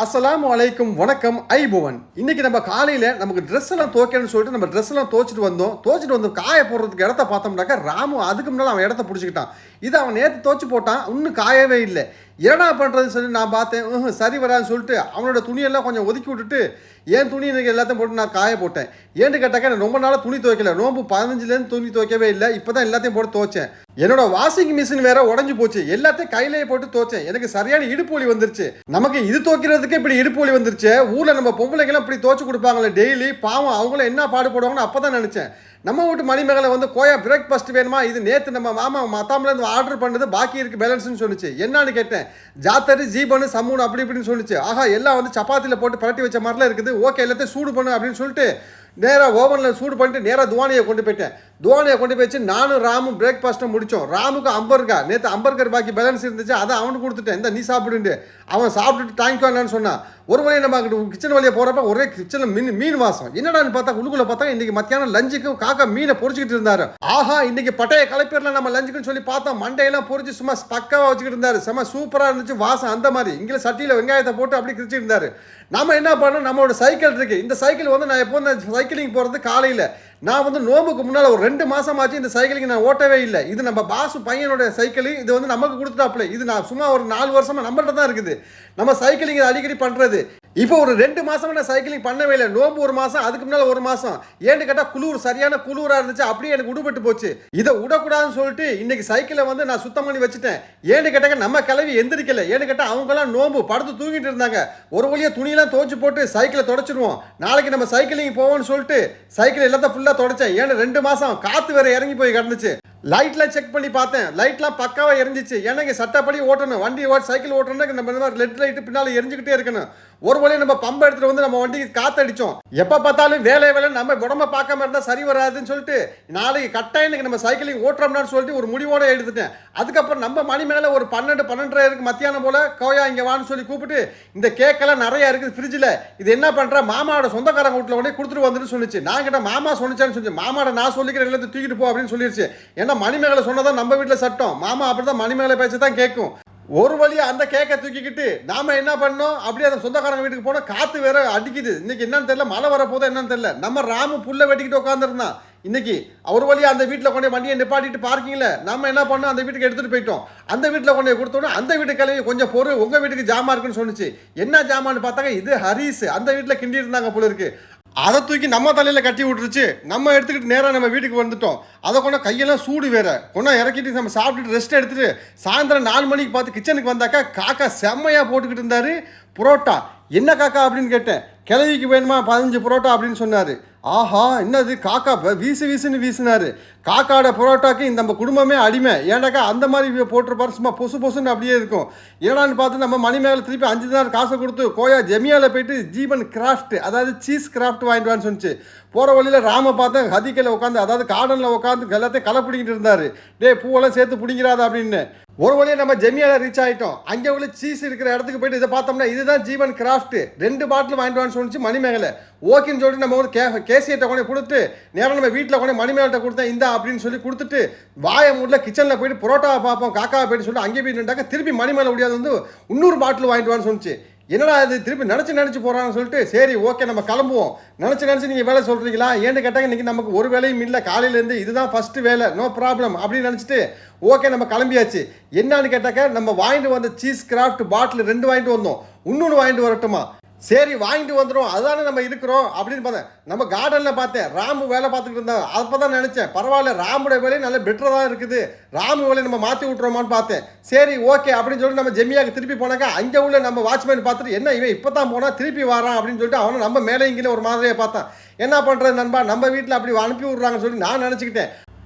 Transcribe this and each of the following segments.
அஸ்ஸலாமு அலைக்கும் வணக்கம் ஐபுவன். இன்னைக்கு நம்ம காலையில் நமக்கு ட்ரெஸ் எல்லாம் துவைக்கணும்னு சொல்லிட்டு நம்ம ட்ரெஸ் எல்லாம் துவைச்சிட்டு வந்து காய போடுறதுக்கு இடத்த பார்த்தோம்னாக்கா ராமு அதுக்கு முன்னால் அவன் இடத்த பிடிச்சிக்கிட்டான். இது அவன் நேற்று துவைச்சி போட்டான், இன்னும் காயவே இல்லை. என்னடா பண்ணுறதுன்னு சொல்லி நான் பார்த்தேன். சரி வரான்னு சொல்லிட்டு அவனோட துணியெல்லாம் கொஞ்சம் ஒதுக்கி விட்டுட்டு என் துணி எனக்கு எல்லாத்தையும் போட்டு நான் காய போட்டேன். ஏன்னு கேட்டாக்கா நான் ரொம்ப நாளாக துணி துவைக்கல. நோம்பு 15லேருந்து துணி துவைக்கவே இல்லை. இப்போ தான் எல்லாத்தையும் போட்டு துவைச்சேன். என்னோட வாஷிங் மிஷின் வேற உடஞ்சி போச்சு. எல்லாத்தையும் கையிலேயே போட்டு துவைச்சேன். எனக்கு சரியான இடுப்பு வலி வந்துருச்சு. நமக்கு இது துவைக்கிறதுக்கு இப்படி இடுப்பு வலி வந்துருச்சு. ஊரில் நம்ம பொம்பளைங்கெல்லாம் இப்படி துவைச்சு கொடுப்பாங்களே டெய்லி, பாவம் அவங்களும் என்ன பாடுபடுவாங்கன்னு அப்போ தான் நினச்சேன். நம்ம வீட்டு மணிமேகலை வந்து கோயா பிரேக்ஃபாஸ்ட் வேணுமா, இது நேற்று நம்ம மாமா மத்தாமலேருந்து ஆர்டர் பண்ணது பாக்கி இருக்குது பேலன்ஸ்னு சொன்னிச்சு. என்னன்னு கேட்டேன். ஜாத்தரி ஜீபனு சம்மூன் அப்படி இப்படின்னு சொல்லிச்சு. ஆஹா எல்லாம் வந்து சப்பாத்தியில் போட்டு பரட்டி வச்ச மாதிரிலாம் இருக்குது. ஓகே எல்லாத்தையும் சூடு பண்ணு அப்படின்னு சொல்லிட்டு நேராக ஓவனில் சூடு பண்ணிட்டு நேராக துவானியை கொண்டு போயிட்டேன். துவானியை கொண்டு போயிச்சு நானும் ராமும் பிரேக்ஃபாஸ்ட்டை முடித்தோம். ராமுக்கு அம்பர்கர், நேற்று அம்பர்கர் பாக்கி பேலன்ஸ் இருந்துச்சு, அதை அவனுக்கு கொடுத்துட்டேன். இந்த நீ சாப்பிடுண்டு அவன் சாப்பிட்டுட்டு தேங்க்யூ அண்ணான்னு சொன்னான். ஒரு வழியை நம்ம கிச்சன் வழியை போகிறப்ப ஒரே கிச்சனில் மீன் வாசம். என்னடான்னு பார்த்தா உள்ளுக்குள்ளே பார்த்தா இன்றைக்கி மத்தியானம் லஞ்சுக்கு காக்கா மீனை பொறிச்சிக்கிட்டு இருந்தார். ஆஹா இன்னைக்கு பட்டைய கலப்பேரில் நம்ம லஞ்சுக்குன்னு சொல்லி பார்த்தோம். மண்டையெல்லாம் பொறிச்சு சும்மா பக்காவாக வச்சுக்கிட்டு இருந்தார். செம்ம சூப்பராக இருந்துச்சு வாசம். அந்த மாதிரி இங்கே சட்டியில் வெங்காயத்தை போட்டு அப்படி கிரிச்சிட்டு இருந்தார். நம்ம என்ன பண்ணோம், நம்மளோட சைக்கிள் இருக்குது. இந்த சைக்கிள் வந்து நான் எப்போ இந்த சைக்கிளிங் போகிறது காலையில், நான் வந்து நோம்புக்கு முன்னால் ஒரு 2 மாதமாச்சு இந்த சைக்கிளிங் நான் ஓட்டவே இல்லை. இது நம்ம பாசு பையனோட சைக்கிள். இது வந்து நமக்கு கொடுத்துட்டாப்புல. இது நான் சும்மா ஒரு 4 வருஷமாக நம்மள்ட்ட தான் இருக்குது. நம்ம சைக்கிளிங் அடிக்கடி பண்ணுறது. இப்போ ஒரு 2 மாதமாக நான் சைக்கிளிங் பண்ணவே இல்லை. நோம்பு 1 மாதம், அதுக்கு முன்னால் 1 மாதம். ஏன்னு கேட்டால் குளிர் சரியான குளிராக இருந்துச்சு. அப்படியே எனக்கு விடுபட்டு போச்சு. இதை விடக்கூடாதுன்னு சொல்லிட்டு இன்னைக்கு சைக்கிளை வந்து நான் சுத்தம் பண்ணி வச்சுட்டேன். ஏன்னு கேட்டாக்க நம்ம கிளவி எந்திரிக்கலை. ஏன்னு கேட்டால் அவங்கெல்லாம் நோம்பு படுத்து தூங்கிட்டு இருந்தாங்க. ஒரு வழியாக துணியெல்லாம் துவைச்சு போட்டு சைக்கிளை தொடச்சிடுவோம், நாளைக்கு நம்ம சைக்கிளிங் போவோம்னு சொல்லிட்டு சைக்கிள் எல்லாத்தையும் ஃபுல்லாக தொடச்சேன். ஏன்னா 2 மாதம் காற்று வேறு இறங்கி போய் கிடந்துச்சு. லைட்லாம் செக் பண்ணி பார்த்தேன், லைட்லாம் பக்காவாக எரிஞ்சிச்சு. ஏன்னா இங்கே சட்டப்படி ஓட்டணும், வண்டி சைக்கிள் ஓட்டணும்னா நம்ம இந்த மாதிரி ரெட் லைட்டு பின்னால் எரிஞ்சுக்கிட்டே இருக்கணும். ஒரு வழியை நம்ம பம்பை எடுத்துகிட்டு வந்து நம்ம வண்டிக்கு காற்றடிச்சோம். எப்போ பார்த்தாலும் வேலை நம்ம உடம்ப பார்க்காம இருந்தால் சரி வராதுன்னு சொல்லிட்டு நாளைக்கு கட்டாயம் நம்ம சைக்கிளிங் ஓட்டுறோம்னான்னு சொல்லிட்டு ஒரு முடிவோடு எடுத்துட்டேன். அதுக்கப்புறம் நம்ம மணி மேலே ஒரு 12-12:30 மத்தியானம் போல் கோயா இங்கே வான்னு சொல்லி கூப்பிட்டு இந்த கேக்கெல்லாம் நிறையா இருக்குது ஃப்ரிட்ஜில், இது என்ன பண்ணுற மாமாவோட சொந்தக்காரங்க வீட்டில் கொண்டே கொடுத்துட்டு வந்துட்டு சொல்லிச்சு. நான் கிட்ட மாமா சொன்னிச்சான்னு சொல்லி மாமாவோட நான் சொல்லிக்கிறேன் எல்லாத்தையும் தூக்கிட்டு போ அப்படின்னு சொல்லிடுச்சு. ஏன்னா மணிமேகலை சொன்னதான் நம்ம வீட்டில் சட்டம். மாமா அப்படி தான் மணிமேகலை பேச்சு தான் கேட்கும். ஒரு வழியா அந்த கேக்கை தூக்கிக்கிட்டு நாம என்ன பண்ணோம், அப்படியே அந்த சொந்தக்காரங்க வீட்டுக்கு போனோம். காற்று வேற அடிக்குது. இன்னைக்கு என்னன்னு தெரியல, மழை வர போதா என்னன்னு தெரியல. நம்ம ராமு புல்லை வெட்டிக்கிட்டு உட்காந்துருந்தான். இன்னைக்கு ஒரு வழியா அந்த வீட்டில் கொண்டு வண்டியை நிப்பாட்டிட்டு பார்க்கிங்ல நம்ம என்ன பண்ணோம், அந்த வீட்டுக்கு எடுத்துகிட்டு போயிட்டோம். அந்த வீட்டில் கொண்டு கொடுத்தோன்னா அந்த வீட்டுக்கு கிளம்பி கொஞ்சம் பொறு, உங்கள் வீட்டுக்கு ஜாமா இருக்குன்னு சொன்னிச்சு. என்ன ஜாமான்னு பார்த்தாங்க, இது ஹரிஸ். அந்த வீட்டில் கிண்டி இருந்தாங்க போல இருக்கு. அதை தூக்கி நம்ம தலையில் கட்டி விட்டுருச்சு. நம்ம எடுத்துக்கிட்டு நேராக நம்ம வீட்டுக்கு வந்துட்டோம். அதை கொண்டா கையெல்லாம் சூடு வேற கொண்டா இறக்கிட்டு நம்ம சாப்பிட்டுட்டு ரெஸ்ட் எடுத்துட்டு சாயந்தரம் 4 மணிக்கு பார்த்து கிச்சனுக்கு வந்தாக்கா காக்கா செம்மையாக போட்டுக்கிட்டு இருந்தார். புரோட்டா என்ன காக்கா அப்படின்னு கேட்டேன். கிளவிக்கு வேணுமா 15 புரோட்டா அப்படின்னு சொன்னார். ஆஹா என்னது காக்கா வீசுன்னு வீசினார். காக்காவோட புரோட்டாக்கு இந்த நம்ம குடும்பமே அடிமை. ஏன்னாக்கா அந்த மாதிரி போட்டிருப்பாரு, சும்மா பொசுன்னு அப்படியே இருக்கும். ஏன்னான்னு பார்த்து நம்ம மணிமேகலை திருப்பி 5 தினார் காசை கொடுத்து கோயா ஜெமியாவில் போயிட்டு ஜீவன் கிராஃப்ட், அதாவது சீஸ் கிராஃப்ட் வாங்கிட்டு வான்னு சொன்னிச்சு. போகிற வழியில் ராம பார்த்தேன் ஹதிக்கையில் உட்காந்து, அதாவது கார்டனில் உட்காந்து எல்லாத்தையும் களை பிடிக்கிட்டு இருந்தார். பூவெல்லாம் சேர்த்து பிடிங்கிறாத அப்படின்னு. ஒரு வழியை நம்ம ஜெமியாவில் ரீச் ஆகிட்டோம். அங்கே உள்ள சீஸ் இருக்கிற இடத்துக்கு போயிட்டு இதை பார்த்தோம்னா இதுதான் ஜீவன் கிராஃப்ட், 2 பாட்டில் வாங்கிட்டு வான்னு சொன்னிச்சு மணிமேகலை. ஓகேன்னு சொல்லிட்டு நம்ம வந்து கேசியிட்ட கொண்டு கொடுத்து நேரம் நம்ம வீட்டில் கொண்டு மணிமேகல்கிட்ட கொடுத்தேன் இந்தா அப்படின்னு சொல்லி கொடுத்துட்டு வாயை மூடல கிச்சனில் போயிட்டு புரோட்டாவை பார்ப்போம் காக்காவை போயிட்டு சொல்லிட்டு அங்கே போயிட்டு நின்றாக்க திருப்பி மணிமேகலை முடியாது வந்து 200 பாட்டில் வாங்கிட்டு வான்னு சொன்னிச்சு. என்னடா அது திருப்பி நினச்சி போகிறான்னு சொல்லிட்டு சரி ஓகே நம்ம கிளம்புவோம். நினச்சி நீங்கள் வேலை சொல்கிறீங்களா ஏன்னு கேட்டாங்க. இன்றைக்கி நமக்கு ஒரு வேலையும் இல்லை, காலையிலேருந்து இதுதான் ஃபஸ்ட்டு வேலை, நோ ப்ராப்ளம் அப்படின்னு நினச்சிட்டு ஓகே நம்ம கிளம்பியாச்சு. என்னான்னு கேட்டாக்க நம்ம வாங்கிட்டு வந்த சீஸ் கிராஃப்ட் பாட்டில் 2 வாங்கிட்டு வந்தோம். இன்னொன்று வாங்கிட்டு வரட்டுமா, சரி வாங்கிட்டு வந்துடும், அதுதானே நம்ம இருக்கிறோம் அப்படின்னு பார்த்தேன். நம்ம கார்டனில் பார்த்தேன் ராமு வேலை பார்த்துக்கிட்டு இருந்தேன். அப்போ தான் நினச்சேன் பரவாயில்ல ராமுடைய வேலையும் நல்ல பெட்டராக தான் இருக்குது, ராமு வேலையை நம்ம மாற்றி விட்றோமான்னு பார்த்தேன். சரி ஓகே அப்படின்னு சொல்லிட்டு நம்ம ஜெமியாவுக்கு திருப்பி போனாக்கா அங்கே உள்ள நம்ம வாட்ச்மேன் பார்த்துட்டு என்ன இவன் இப்போ தான் போனால் திருப்பி வரான் அப்படின்னு சொல்லிட்டு அவனை நம்ம மேலே இங்கே ஒரு மாதிரியே பார்த்தான். என்ன பண்ணுறது நண்பா, நம்ம வீட்டில் அப்படி அனுப்பி விட்றாங்கன்னு சொல்லி நான் நினச்சிக்கிட்டேன்.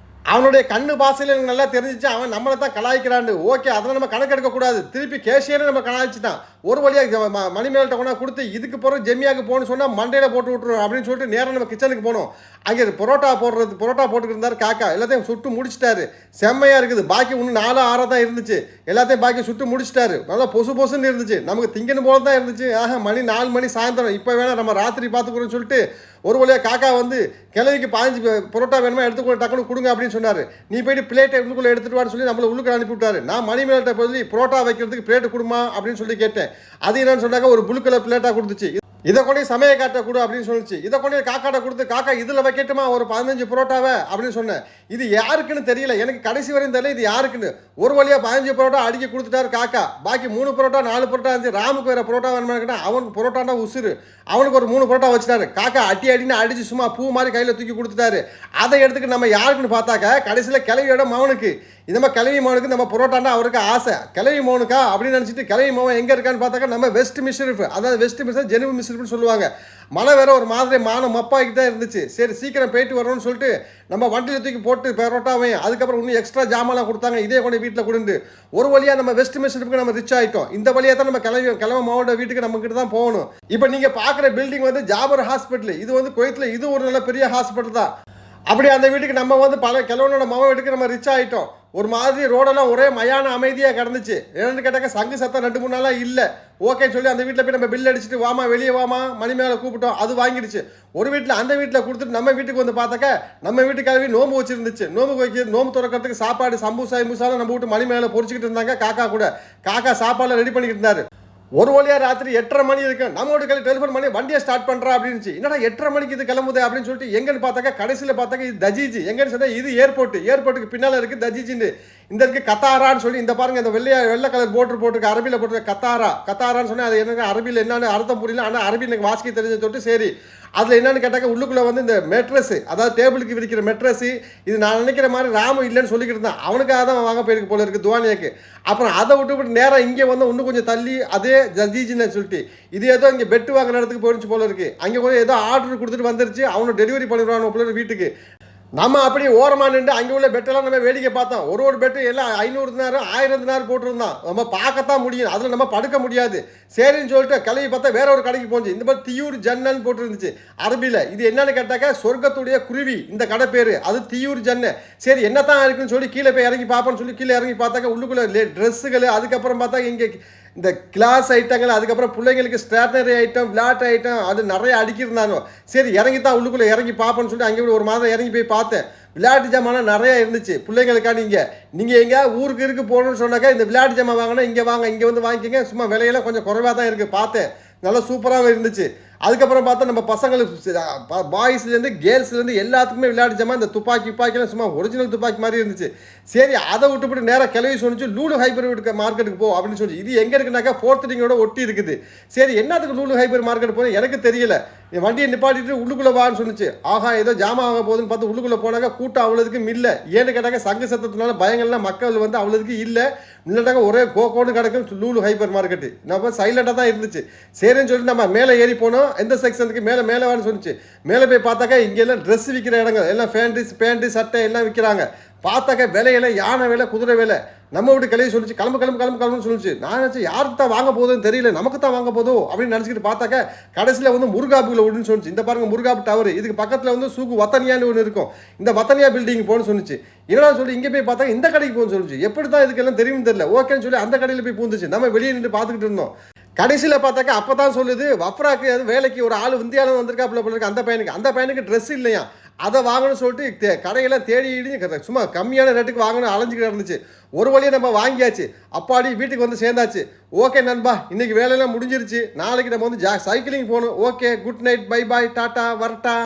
அவனுடைய கண்ணு பாசையில் எனக்கு நல்லா தெரிஞ்சிச்சு, அவன் நம்மளை தான் கலாய்க்கிறான்னு. ஓகே அதெல்லாம் நம்ம கணக்கெடுக்கக்கூடாது. திருப்பி கேஷியரை நம்ம கலாய்ச்சிட்டான். ஒரு வழியாக மணிமேகல்கிட்ட கொண்டா கொடுத்து இதுக்கு போகிற ஜெமியாவுக்கு போகணும்னு சொன்னால் மண்டையில் போட்டு விட்ருவோம் அப்படின்னு சொல்லிட்டு நேரம் நம்ம கிச்சனுக்கு போனோம். அங்கே புரோட்டா போட்டுக்கிட்டு இருந்தார் காக்கா. எல்லாத்தையும் சுட்டு முடிச்சிட்டாரு. செம்மையாக இருக்குது. பாக்கி இன்னும் 4-6 தான் இருந்துச்சு. எல்லாத்தையும் பாக்கி சுட்டு முடிச்சிட்டாரு. நல்லா பொசுன்னு இருந்துச்சு. நமக்கு திங்கன்னு போல தான் இருந்துச்சு. மணி 4 மணி சாயந்தரம், இப்போ வேணால் நம்ம ராத்திரி பார்த்துக்கிறோன்னு சொல்லிட்டு ஒரு வழியாக காக்கா வந்து கிழவிக்கு 15 பரோட்டா வேணுமா எடுத்துக்கொண்டு டக்குனு கொடுங்க அப்படின்னு சொன்னார். நீ போயிட்டு பிளேட்டை உள்ளுக்குள்ளே எடுத்துகிட்டு வான்னு சொல்லி நம்மளை உள்ளுக்குள்ள அனுப்பி விட்டாரு. நான் மணிமேல்கிட்ட போய் பரோட்டா வைக்கிறதுக்கு பிளேட்டு கொடுமா அப்படின்னு சொல்லி கேட்டேன். அது என்னன்னு சொன்னாக்க ஒரு புளு கலர் பிளேட்டாக கொடுத்துச்சு. இதை கொண்டு சமய காட்ட கொடு அப்படின்னு சொல்லிச்சு. இதை கொண்டு காக்காட்ட கொடுத்து காக்கா இதில் வைக்கட்டுமா ஒரு 15 பரோட்டாவை அப்படின்னு சொன்னேன். இது யாருக்குன்னு தெரியல, எனக்கு கடைசி வரையும் தெரியல இது யாருக்குன்னு. ஒரு வழியாக 15 பரோட்டா அடிக்க கொடுத்துட்டாரு காக்கா. பாக்கி 3 பரோட்டா 4 பரோட்டா இருந்துச்சு. ராமுக்கு வேறு பரோட்டா வேணுமா கேட்டால் அவனுக்கு பரோட்டாண்டா உசுறு. அவனுக்கு ஒரு 3 பரோட்டா வச்சுட்டாரு. காக்கா அடின்னு அடிச்சு சும்மா பூ மாதிரி கையில் தூக்கி கொடுத்துட்டாரு. அதை எடுத்துக்கு நம்ம யாருக்குன்னு பார்த்தாக்கா கடைசியில் கிளவியோட மவனுக்கு. இந்த மாதிரி கிளவி மோனுக்கு நம்ம பரோட்டாண்டா அவருக்கு ஆசை. கிளவி மோனுக்கா அப்படின்னு நினச்சிட்டு கிளவி மோவன் எங்கே இருக்கான்னு பார்த்தாக்கா நம்ம வெஸ்ட் மிஸ்ரிஃப், அதாவது வெஸ்ட் மிஸ்ரிஃப் ஜெனுவ் மிஸ்ரிஃப்னு சொல்லுவாங்க. மழை வேற ஒரு மாதிரி மப்பாக்கிட்டு தான் இருந்துச்சு. சரி சீக்கிரம் போயிட்டு வரணும்னு சொல்லிட்டு நம்ம வண்டியில் தூக்கி போட்டு பரோட்டாவையும் அதுக்கப்புறம் இன்னும் எக்ஸ்ட்ரா ஜாமான்லாம் கொடுத்தாங்க. இதே கொண்டு வீட்டில் கொடுந்து ஒரு வழியாக நம்ம வெஸ்ட் மிஸ்ரிஃப்க்கு நம்ம ரிச் ஆகிட்டோம். இந்த வழியாக தான் நம்ம கிளம்ப மாவட்ட வீட்டுக்கு நம்ம கிட்ட தான் போகணும். இப்போ நீங்கள் பார்க்குற பில்டிங் வந்து ஜாபர் ஹாஸ்பிட்டல். இது வந்து குவைத்தில் இது ஒரு நல்ல பெரிய ஹாஸ்பிட்டல் தான். அப்படி அந்த வீட்டுக்கு நம்ம வந்து பல கிழவனோட மாவன் வீட்டுக்கு நம்ம ரிச் ஆகிட்டோம். ஒரு மாதிரி ரோடெல்லாம் ஒரே மயான அமைதியாக கிடந்துச்சு. என்னென்னு கேட்டாக்க சங்கு சத்தம் 2-3 நாளாக இல்லை. ஓகேன்னு சொல்லி அந்த வீட்டில் போய் நம்ம பில் அடிச்சுட்டு வாமா வெளியே வாமா மணி மேலே கூப்பிட்டோம். அது வாங்கிடுச்சு. ஒரு வீட்டில் அந்த வீட்டில் கொடுத்துட்டு நம்ம வீட்டுக்கு வந்து பார்த்தாக்க நம்ம வீட்டுக்காரவி நோம்பு வச்சுருந்துச்சு. நோம்பு திறக்கிறதுக்கு சாப்பாடு சம்பூசாலும் நம்ம வீட்டு மணி மேலே பொறிச்சிக்கிட்டு இருந்தாங்க. காக்கா கூட காக்கா சாப்பாடுலாம் ரெடி பண்ணிக்கிட்டு இருந்தாரு. ஒரு வழியாக ராத்திரி 8:30 மணி இருக்கு. நம்ம வீட்டுக்கு டெலிஃபோன் பண்ணி வண்டியை ஸ்டார்ட் பண்ணுறா அப்படின்னு. என்னடா 8:30 மணிக்கு இது கிளம்புது அப்படின்னு சொல்லிட்டு எங்கன்னு பார்த்தாக்கா கடைசியில் பார்த்தாக்க இது தஜீஜி. எங்கன்னு சொன்னால் இது ஏர்போர்ட்டுக்கு பின்னால் இருக்குது தஜீஜின்னு. இந்த இருக்கு கத்தாரான்னு சொல்லி இந்த பாருங்க இந்த வெள்ளை கலர் போட்டிருக்கு அரபியில் போட்டிருக்கு கத்தாரான்னு சொன்னால் அது என்ன அரபியில் என்னன்னு அர்த்தம் புரியல. ஆனால் அரபி எனக்கு வாசிக்க தெரிஞ்ச தொட்டு சரி. அதில் என்னென்னு கேட்டாக்க உள்ளுக்குள்ளே வந்து இந்த மெட்ரஸு, அதாவது டேபிளுக்கு விரிக்கிற மெட்ரஸு. இது நான் நினைக்கிற மாதிரி ராமு இல்லைன்னு சொல்லிக்கிட்டு இருந்தான். அவனுக்காக தான் வாங்க போயிருக்கு போல இருக்குது துவானியாக்கு. அப்புறம் அதை விட்டு நேராக இங்கே வந்து இன்னும் கொஞ்சம் தள்ளி அதே ஜஜீஜின்னு சொல்லிட்டு இது ஏதோ இங்கே பெட்டு வாங்குற இடத்துக்கு போயிடுச்சு போல இருக்குது. அங்கே கொஞ்சம் ஏதோ ஆர்டர் கொடுத்துட்டு வந்துருச்சு. அவனை டெலிவரி பண்ணிடுவானு போல வீட்டுக்கு. நம்ம அப்படியே ஓரமாக நின்று அங்கே உள்ள பெட்டெல்லாம் நம்ம வேடிக்கை பார்த்தோம். ஒரு பெட்டு எல்லாம் 500 தினார் 1000 தினார் போட்டிருந்தான். நம்ம பார்க்கத்தான் முடியும், அதில் நம்ம படுக்க முடியாது. சரின்னு சொல்லிட்டு கிளம்பி பார்த்தா வேற ஒரு கடைக்கு போச்சு. இந்த மாதிரி தியூர் ஜன்னல்னு போட்டுருந்துச்சு அரபியில். இது என்னன்னு கேட்டாக்கா சொர்க்கத்துடைய குருவி இந்த கடை பேர். அது தியூர் ஜன்னு. சரி என்னத்தான் இருக்குன்னு சொல்லி கீழே போய் இறங்கி பார்ப்போன்னு சொல்லி கீழே இறங்கி பார்த்தாக்கா உள்ளுக்குள்ளே ட்ரெஸ்ஸுகள், அதுக்கப்புறம் பார்த்தா இங்கே இந்த கிளாஸ் ஐட்டங்கள், அதுக்கப்புறம் பிள்ளைங்களுக்கு ஸ்டேஷனரி ஐட்டம் விளையாட்டு ஐட்டம் அது நிறைய அடிக்கிருந்தாங்க. சரி இறங்கி தான் உள்ளுக்குள்ளே இறங்கி பார்ப்போன்னு சொல்லி அங்கே ஒரு மாதம் இறங்கி போய் பார்த்தேன். விளையாட்டு ஜாமான் நிறையா இருந்துச்சு பிள்ளைங்களுக்கா. நீங்கள் எங்கே ஊருக்கு போகணுன்னு சொன்னாக்கா இந்த விளையாட்டு ஜாமான் வாங்கினா இங்கே வாங்க, இங்கே வந்து வாங்கிக்கோங்க. சும்மா விலையெல்லாம் கொஞ்சம் குறைவாக தான் இருக்குது. பார்த்தேன் நல்லா சூப்பராகவும் இருந்துச்சு. அதுக்கப்புறம் பார்த்தா நம்ம பசங்களுக்கு பாய்ஸ்லேருந்து கேர்ள்ஸ்லேருந்து எல்லாத்துக்குமே விளையாட்டு ஜாமான் இந்த துப்பாக்கிலாம் சும்மா ஒரிஜினல் துப்பாக்கி மாதிரி இருந்துச்சு. சரி அதை விட்டுப்பட்டு நேராக கிளவி சொன்னிச்சு லூலு ஹைப்பர் மார்க்கெட்டுக்கு போ அப்படின்னு சொல்லி. இது எங்கே இருக்குனாக்கா 4th ரிங்கோட ஒட்டி இருக்குது. சரி என்னத்துக்கு லூலு ஹைப்பர் மார்க்கெட் போய் எனக்கு தெரியல. வண்டியை நிப்பாட்டிட்டு உள்ளுக்குள்ளே வான்னு சொன்னிச்சு. ஆஹா ஏதோ ஜாமான் வாங்க போகுதுன்னு பார்த்து உள்ளுக்குள்ளே போனாக்கா கூட்டம் அவ்வளோதுக்கும் இல்லை. ஏன்னு கேட்டாக்க சங்கு சத்தத்தினால பயங்கள்லாம் மக்கள் வந்து அவ்வளோதுக்கு இல்லை. முன்னாட்டாக்க ஒரே கோன்னு கிடக்கும் லூலு ஹைப்பர் மார்க்கெட்டு. நம்ம சைலண்டாக தான் இருந்துச்சு. சரின்னு சொல்லிட்டு நம்ம மேலே ஏறி போனோம். எந்த செக்ஷனுக்கு மேலே வான்னு சொன்னிச்சு. மேலே போய் பார்த்தாக்கா இங்கெல்லாம் ட்ரெஸ் விற்கிற இடங்கள் எல்லாம் பேண்ட்டு சட்டை எல்லாம் விற்கிறாங்க. பார்த்தாக்க விலையில யானை விலை குதிரை விலை. நம்ம வீட்டு கிளையை சொல்லிச்சு கிளம்புன்னு சொல்லிச்சு. நான் நினச்சேன் யாருக்கு தான் வாங்க போகுதுன்னு தெரியல, நமக்கு தான் வாங்க போதும் அப்படின்னு நினச்சிக்கிட்டு பார்த்தாக்க கடைசியில் வந்து முருகாபுல விடுன்னு சொன்னிச்சு. இந்த பாருங்க முருகாபு டவர். இதுக்கு பக்கத்தில் வந்து சூக்கு வத்தனியான்னு ஒன்று இருக்கும். இந்த வத்தனியா பில்டிங் போகணும்னு சொன்னிச்சு. என்னடா சொல்லி இங்கே போய் பார்த்தா இந்த கடைக்கு போகணும்னு சொல்லிச்சு. எப்படி தான் இதுக்கெல்லாம் தெரியும் தெரியல. ஓகேன்னு சொல்லி அந்த கடையில் போய் பூந்துச்சு. நம்ம வெளியே நின்று பார்த்துக்கிட்டு இருந்தோம். கடைசியில் பார்த்தாக்கா அப்போ தான் சொல்லுது வஃப்ராக்கு அது வேலைக்கு ஒரு ஆள் இந்தியாவில் வந்திருக்காப்புல போல இருக்கு. அந்த பையனுக்கு ட்ரெஸ் இல்லையா, அதை வாங்கணும்னு சொல்லிட்டு கடையெல்லாம் தேடி சும்மா கம்மியான ரேட்டுக்கு வாங்கணும் அலைஞ்சிக்கிட்டு இருந்துச்சு. ஒரு வழியை நம்ம வாங்கியாச்சு. அப்பாடி வீட்டுக்கு வந்து சேர்ந்தாச்சு. ஓகே நண்பா இன்னைக்கு வேலையெல்லாம் முடிஞ்சிருச்சு. நாளைக்கு நம்ம வந்து சைக்கிளிங் போகணும். Okay good night bye bye tata வரட்டா.